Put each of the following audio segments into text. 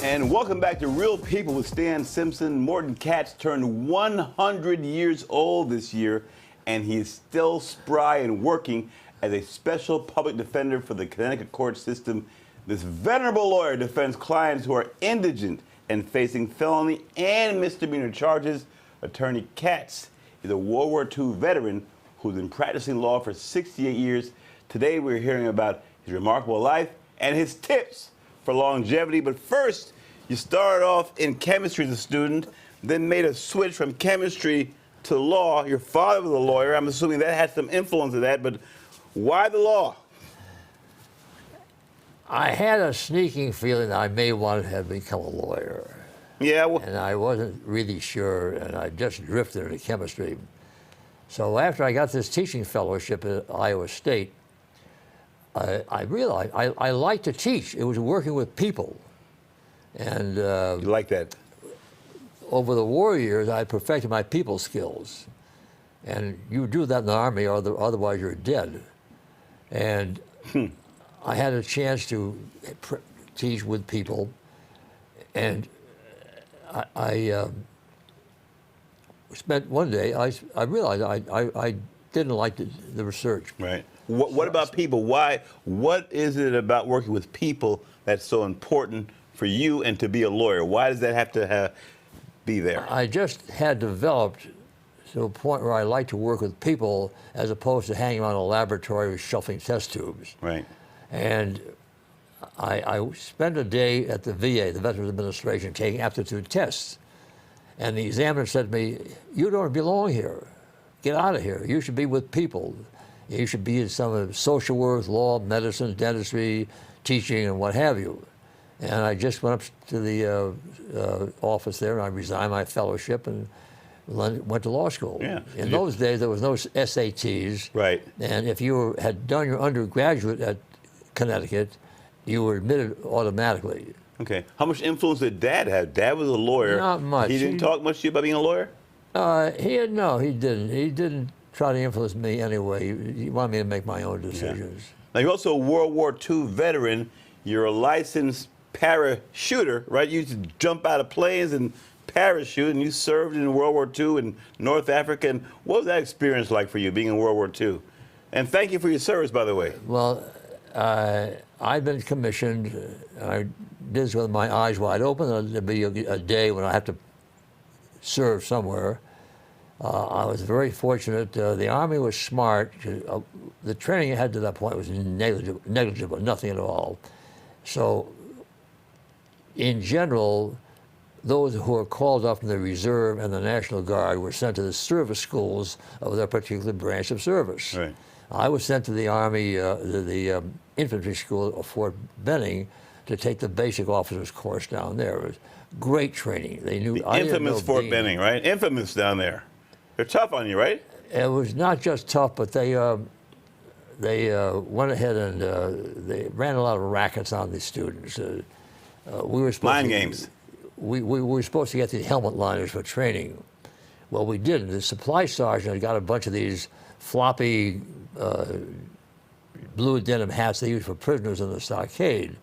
And welcome back to Real People with Stan Simpson. Morton Katz turned 100 years old this year, and he is still spry and working as a special public defender for the Connecticut court system. This venerable lawyer defends clients who are indigent and facing felony and misdemeanor charges. Attorney Katz is a World War II veteran who's been practicing law for 68 years. Today we're hearing about his remarkable life and his tips for longevity. But first, you started off in chemistry as a student, then made a switch from chemistry to law. Your father was a lawyer. I'm assuming that had some influence of that, but why the law? I had a sneaking feeling that I may want to have become a lawyer. Yeah. Well, and I wasn't really sure, and I just drifted into chemistry. So after I got this teaching fellowship at Iowa State, I realized I liked to teach. It was working with people. And you like that? Over the war years, I perfected my people skills. And you do that in the Army, or otherwise you're dead. And I had a chance to teach with people. And I spent one day, I realized I didn't like the research. Right. What about people? Why? What is it about working with people that's so important for you and to be a lawyer? Why does that have to be there? I just had developed to a point where I like to work with people as opposed to hanging around a laboratory shuffling test tubes. Right. And I spent a day at the VA, the Veterans Administration, taking aptitude tests. And the examiner said to me, "You don't belong here. Get out of here. You should be with people. You should be in some of social work, law, medicine, dentistry, teaching, and what have you." And I just went up to the office there, and I resigned my fellowship and went to law school. Yeah. In those days, there was no SATs. Right. And if you had done your undergraduate at Connecticut, you were admitted automatically. Okay. How much influence did Dad have? Dad was a lawyer. Not much. He didn't talk much to you about being a lawyer? No, he didn't. He didn't try to influence me anyway. He wanted me to make my own decisions. Yeah. Now, you're also a World War II veteran. You're a licensed parachuter, right? You used to jump out of planes and parachute, and you served in World War II in North Africa. And what was that experience like for you, being in World War II? And thank you for your service, by the way. Well, I've been commissioned. I did this with my eyes wide open. There'd be a day when I have to serve somewhere. I was very fortunate. The Army was smart. The training I had to that point was negligible, nothing at all. So, in general, those who were called up from the Reserve and the National Guard were sent to the service schools of their particular branch of service. Right. I was sent to the Army, the infantry school of Fort Benning, to take the basic officers course down there. It was great traiing. They knew the infamous Fort Benning, right? Infamous down there. They're tough on you, right? It was not just tough, but they went ahead and they ran a lot of rackets on the students. We were supposed Mind games. We were supposed to get these helmet liners for training. Well, we didn't. The supply sergeant had got a bunch of these floppy blue denim hats they used for prisoners in the stockade,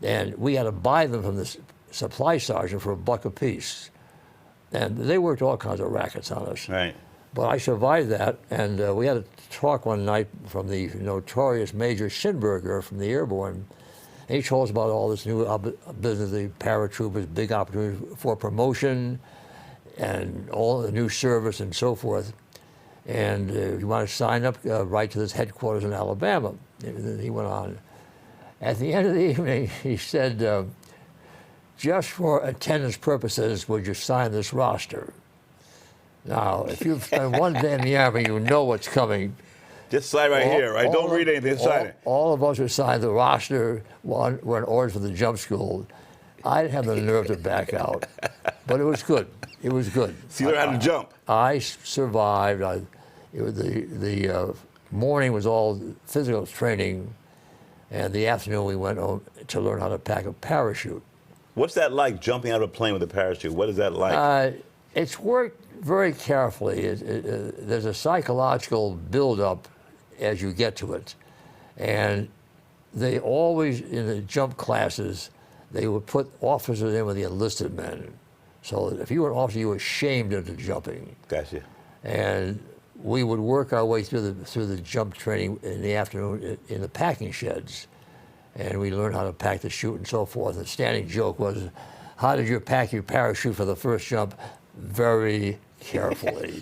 and we had to buy them from the supply sergeant for $1 apiece. And they worked all kinds of rackets on us. Right. But I survived that, and we had a talk one night from the notorious Major Schinberger from the Airborne. And he told us about all this new business, the paratroopers, big opportunities for promotion, and all the new service and so forth. And you want to sign up, right to this headquarters in Alabama. And he went on. At the end of the evening, he said, "Just for attendance purposes, would you sign this roster?" Now, if you've spent one day in the Army, you know what's coming. Just sign right here, right? Don't read anything, sign it. All of us who signed the roster were in orders for the jump school. I didn't have the nerve to back out, but it was good. It was good. So you learned how to jump. I survived. The morning was all physical training, and the afternoon we went home to learn how to pack a parachute. What's that like, jumping out of a plane with a parachute? What is that like? It's worked very carefully. There's a psychological buildup as you get to it. And they always, in the jump classes, they would put officers in with the enlisted men. So if you were an officer, you were shamed into jumping. Gotcha. And we would work our way through the jump training in the afternoon in the packing sheds. And we learned how to pack the chute and so forth. The standing joke was, how did you pack your parachute for the first jump? Very carefully.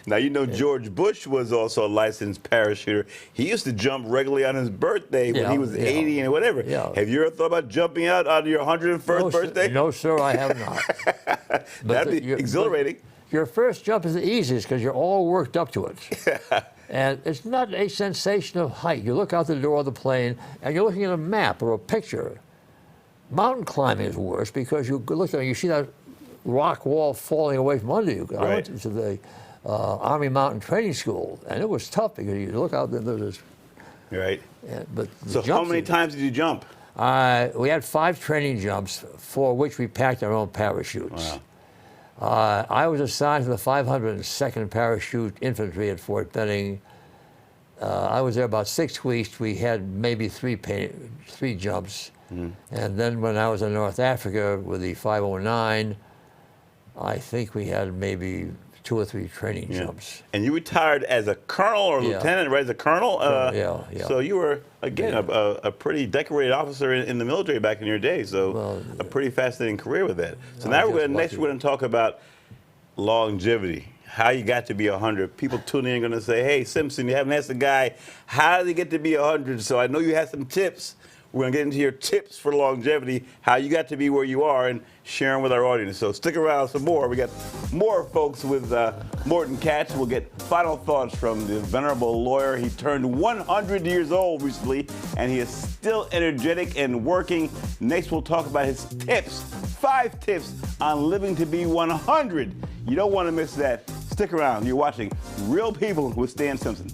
Now, you know, George Bush was also a licensed parachuter. He used to jump regularly on his birthday when he was 80 and whatever. Yeah. Have you ever thought about jumping out on your 101st birthday? No, sir, I have not. That'd be exhilarating. Your first jump is the easiest because you're all worked up to it. And it's not a sensation of height. You look out the door of the plane and you're looking at a map or a picture. Mountain climbing is worse because you look at it, you see that rock wall falling away from under you. Right. I went to the Army Mountain Training School, and it was tough because you look out there, there's this. Right. But so how many times did you jump? We had 5 training jumps, for which we packed our own parachutes. Wow. I was assigned to the 502nd Parachute Infantry at Fort Benning. I was there about 6 weeks. We had maybe 3 jumps. Mm. And then when I was in North Africa with the 509, I think we had maybe 2 or 3 training jumps. And you retired as a colonel or lieutenant, right? As a colonel? Yeah. So you were, again, a pretty decorated officer in the military back in your day. So a pretty fascinating career with that. So now next we're going to talk about longevity. How you got to be 100. People tuning in are going to say, hey, Simpson, you haven't asked the guy, how did he get to be 100? So I know you had some tips. We're going to get into your tips for longevity, how you got to be where you are, and sharing with our audience. So stick around some more. We got more folks with Morton Katz. We'll get final thoughts from the venerable lawyer. He turned 100 years old recently, and he is still energetic and working. Next, we'll talk about his tips, 5 tips on living to be 100. You don't want to miss that. Stick around. You're watching Real People with Stan Simpson.